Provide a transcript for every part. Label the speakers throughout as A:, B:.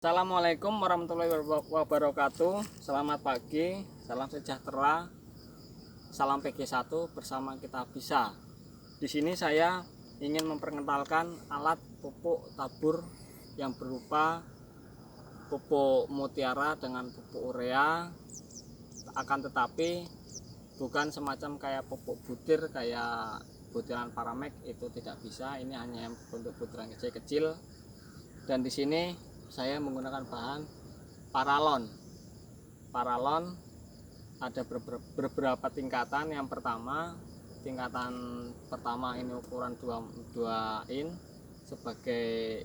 A: Assalamualaikum warahmatullahi wabarakatuh. Selamat pagi, salam sejahtera, salam PG1 bersama kita bisa. Di sini saya ingin memperkenalkan alat pupuk tabur yang berupa pupuk mutiara dengan pupuk urea. Akan tetapi bukan semacam kayak pupuk butir kayak butiran Paramek, itu tidak bisa. Ini hanya yang bentuk butiran kecil-kecil. Dan di sini saya menggunakan bahan paralon. Paralon ada beberapa tingkatan. Yang pertama, tingkatan pertama ini ukuran 2 in sebagai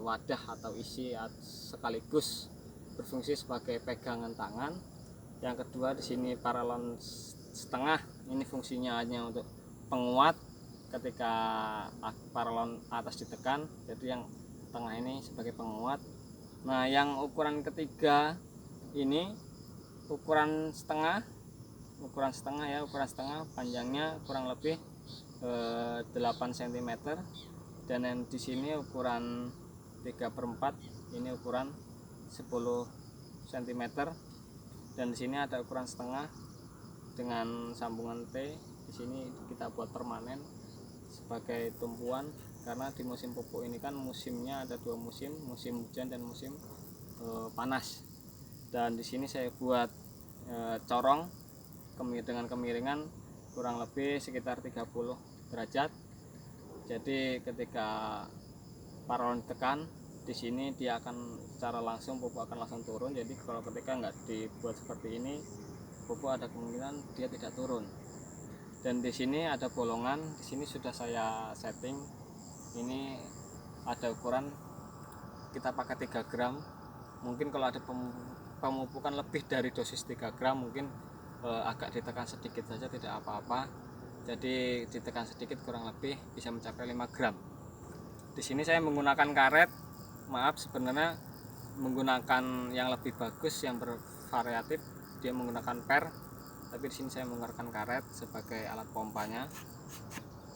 A: wadah atau isi sekaligus berfungsi sebagai pegangan tangan. Yang kedua, di sini paralon setengah, ini fungsinya hanya untuk penguat ketika paralon atas ditekan, jadi yang tengah ini sebagai penguat. Nah, yang ukuran ketiga ini ukuran setengah ya, ukuran setengah, panjangnya kurang lebih 8 cm, dan yang di sini ukuran 3/4, ini ukuran 10 cm, dan di sini ada ukuran setengah dengan sambungan T. Di sini kita buat permanen sebagai tumpuan, karena di musim pupuk ini kan musimnya ada 2 musim, musim hujan dan musim panas. Dan di sini saya buat corong dengan kemiringan kurang lebih sekitar 30 derajat. Jadi ketika paralon tekan di sini, dia akan secara langsung pupuk akan langsung turun. Jadi kalau ketika nggak dibuat seperti ini, pupuk ada kemungkinan dia tidak turun. Dan di sini ada bolongan, di sini sudah saya setting. Ini ada ukuran, kita pakai 3 gram. Mungkin kalau ada pemupukan lebih dari dosis 3 gram, mungkin agak ditekan sedikit saja, tidak apa-apa. Jadi ditekan sedikit kurang lebih bisa mencapai 5 gram. Di sini saya menggunakan karet. Maaf, sebenarnya menggunakan yang lebih bagus, yang bervariatif, dia menggunakan per. Tapi di sini saya menggunakan karet sebagai alat pompanya.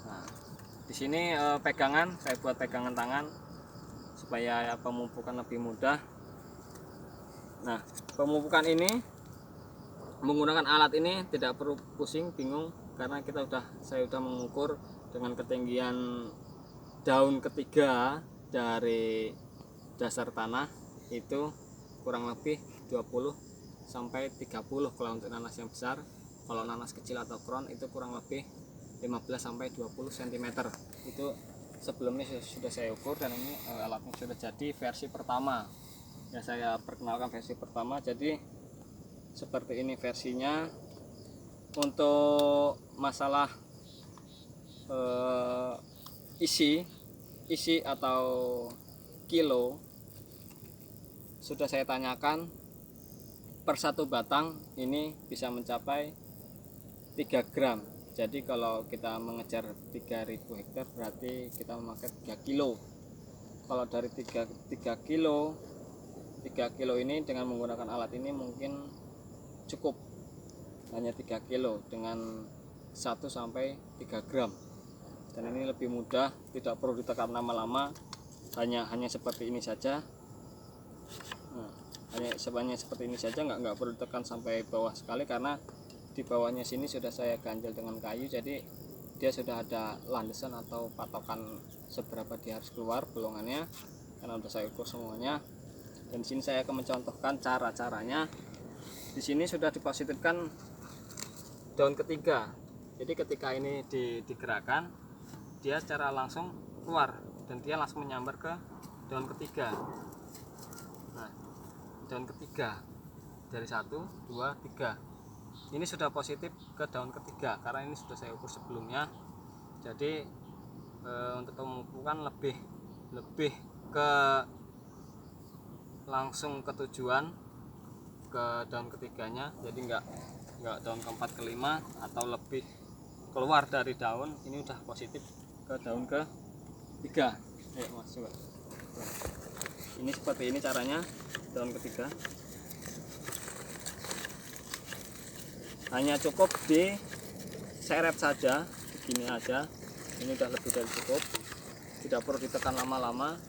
A: Nah, di sini pegangan, saya buat pegangan tangan supaya pemupukan lebih mudah. Nah, pemupukan ini menggunakan alat ini tidak perlu pusing, bingung, karena saya sudah mengukur dengan ketinggian daun ketiga dari dasar tanah itu kurang lebih 20 sampai 30 kalau untuk nanas yang besar. Kalau nanas kecil atau kron itu kurang lebih 15 sampai 20 cm. Itu sebelumnya sudah saya ukur, dan ini alatnya sudah jadi versi pertama. Ya, saya perkenalkan versi pertama. Jadi seperti ini versinya. Untuk masalah isi atau kilo sudah saya tanyakan. Per 1 batang ini bisa mencapai 3 gram. Jadi kalau kita mengejar 3000 hektar berarti kita memakai 3 kilo. Kalau dari 3 kilo ini dengan menggunakan alat ini mungkin cukup, hanya 3 kilo dengan 1 sampai 3 gram. Dan ini lebih mudah, tidak perlu ditekan lama-lama, hanya seperti ini saja. Nah, hanya seperti ini saja, nggak perlu ditekan sampai bawah sekali, karena di bawahnya sini sudah saya ganjel dengan kayu, jadi dia sudah ada landasan atau patokan seberapa dia harus keluar bolongannya, karena sudah saya ukur semuanya. Dan di sini saya akan mencontohkan cara-caranya. Di sini sudah dipositifkan daun ketiga, jadi ketika ini digerakkan, dia secara langsung keluar dan dia langsung menyambar ke daun ketiga. Nah, daun ketiga dari 1, 2, 3 ini sudah positif ke daun ketiga, karena ini sudah saya ukur sebelumnya. Jadi untuk pemupukan lebih ke langsung ke tujuan, ke daun ketiganya. Jadi nggak daun keempat, kelima, atau lebih keluar dari daun. Ini udah positif ke daun ketiga. Ayo mas, coba. Ini seperti ini caranya daun ketiga. Hanya cukup diseret saja, begini aja. Ini udah lebih dari cukup, tidak perlu ditekan lama-lama.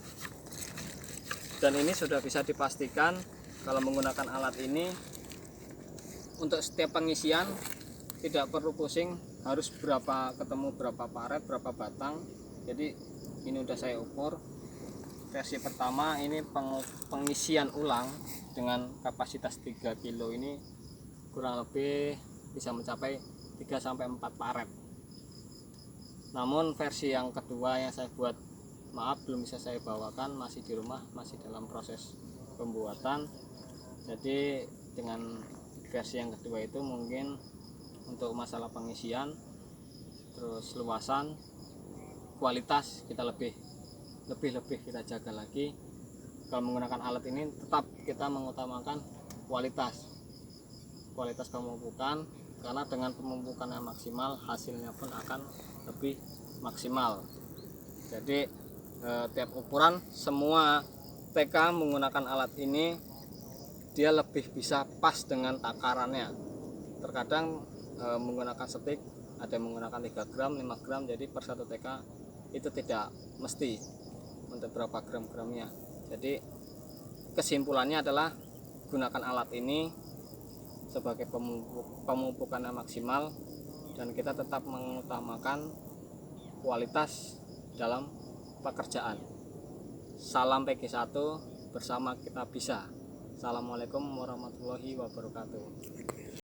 A: Dan ini sudah bisa dipastikan kalau menggunakan alat ini untuk setiap pengisian tidak perlu pusing harus ketemu berapa paret, berapa batang. Jadi ini udah saya ukur. Versi pertama ini pengisian ulang dengan kapasitas 3 kilo ini kurang lebih bisa mencapai 3 sampai 4 paret. Namun versi yang kedua yang saya buat, maaf belum bisa saya bawakan, masih di rumah, masih dalam proses pembuatan. Jadi dengan versi yang kedua itu mungkin untuk masalah pengisian, terus luasan, kualitas kita lebih kita jaga lagi. Kalau menggunakan alat ini tetap kita mengutamakan kualitas pemupukan, karena dengan pemupukan yang maksimal hasilnya pun akan lebih maksimal. Jadi tiap ukuran semua TK menggunakan alat ini dia lebih bisa pas dengan takarannya. Terkadang menggunakan stik ada yang menggunakan 3 gram, 5 gram, jadi per 1 TK itu tidak mesti untuk berapa gram-gramnya. Jadi kesimpulannya adalah gunakan alat ini sebagai pemupukan yang maksimal, dan kita tetap mengutamakan kualitas dalam pekerjaan. Salam PG1, bersama kita bisa. Assalamualaikum warahmatullahi wabarakatuh.